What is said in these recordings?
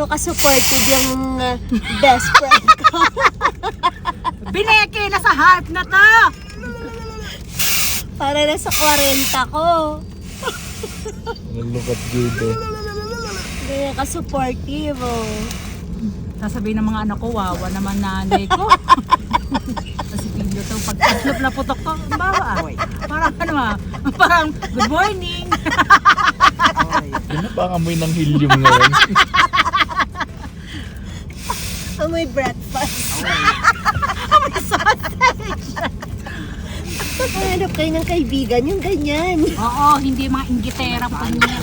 gaano ka-supportive yung best friend ko. Bineke na sa hype na to! Para na sa 40 ko. Look at dito. Gaano ka-supportive, oh. Sasabihin ng mga anak ko, wawa naman nanay ko. Kasi pinyo to, pag na putok ko, bawa. Parang ano parang good morning. Ano pa amoy ng helium ngayon? Amoy breakfast. May sausage. Hanap kayo ng kaibigan, yung ganyan. Oo, hindi mga inggitera po niya.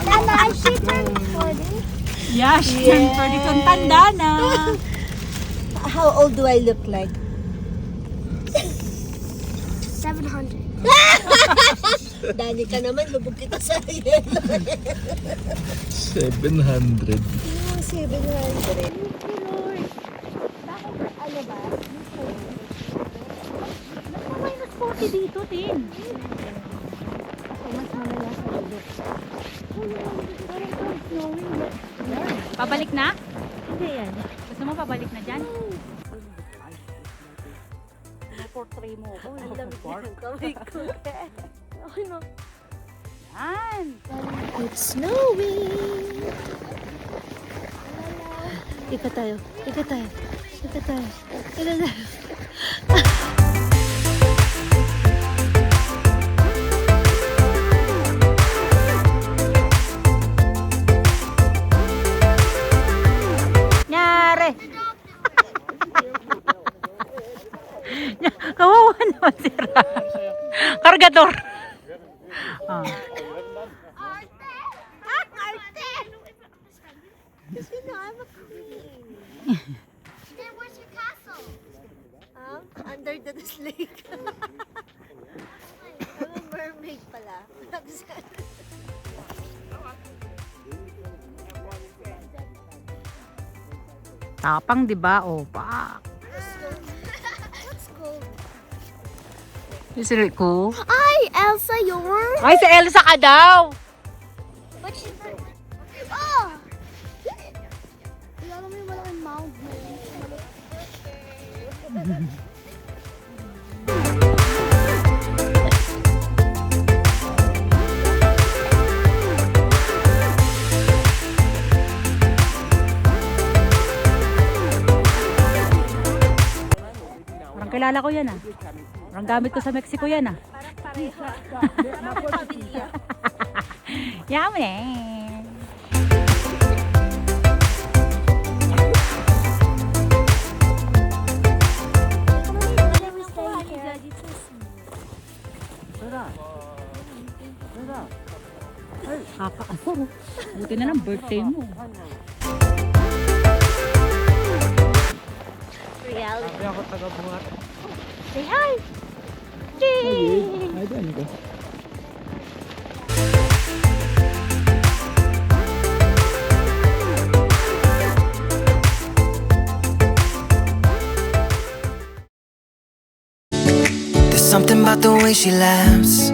Tama, she turned 40. Yeah, she turned 40 kung tanda na. How old do I look like? 700. Dani ka naman, lubog kita sa yelo. 700. Oh, 700. Ano ba? Minus 40 dito, Tin. Mas malala sa ulo. Pabalik na? Hindi yan. Gusto mo pabalik na dyan? Portrait mo ko. Alam ko yan, kamay ko. Okay na. Yan. It's snowing. Ika tayo. Ika tayo. Ika tayo. Ika tayo. Nyari. Kawawa naman si Ra. Kargador. Ah. You know, I'm a queen. Then where's your castle? Under the lake. I'm a mermaid pala. Tapang, di ba? O, pak. Let's go. Is it cool? Ay, Elsa, you're... Ay, si Elsa ka daw. But she's... Oh! Alam mo yung malaking mound mo. Parang kilala ko yan ah. Parang gamit ko sa Mexico yan ah. Yummy. Kakaasar oh. Buti na lang birthday mo. Reality. Ako taga-bungat. Say hi. Ay, dyan ko. There's something about the way she laughs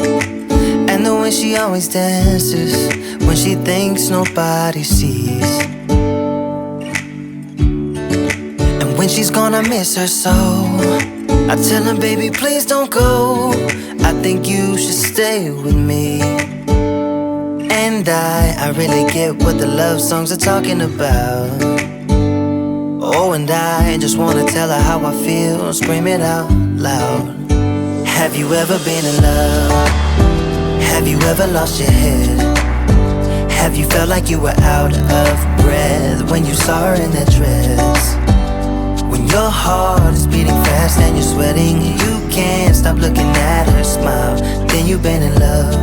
and the way she always dances when she thinks nobody sees. And when she's gone, I miss her so. I tell her, baby, please don't go. I think you should stay with me. And I really get what the love songs are talking about. Oh, and I just wanna tell her how I feel, scream it out loud. Have you ever been in love? Have you ever lost your head? Have you felt like you were out of breath when you saw her in that dress? When your heart is beating fast and you're sweating, you can't stop looking at her smile. Then you've been in love.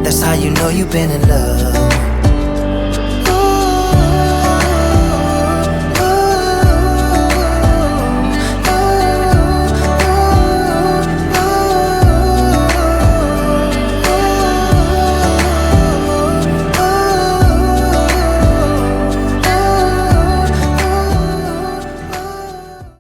That's how you know you've been in love.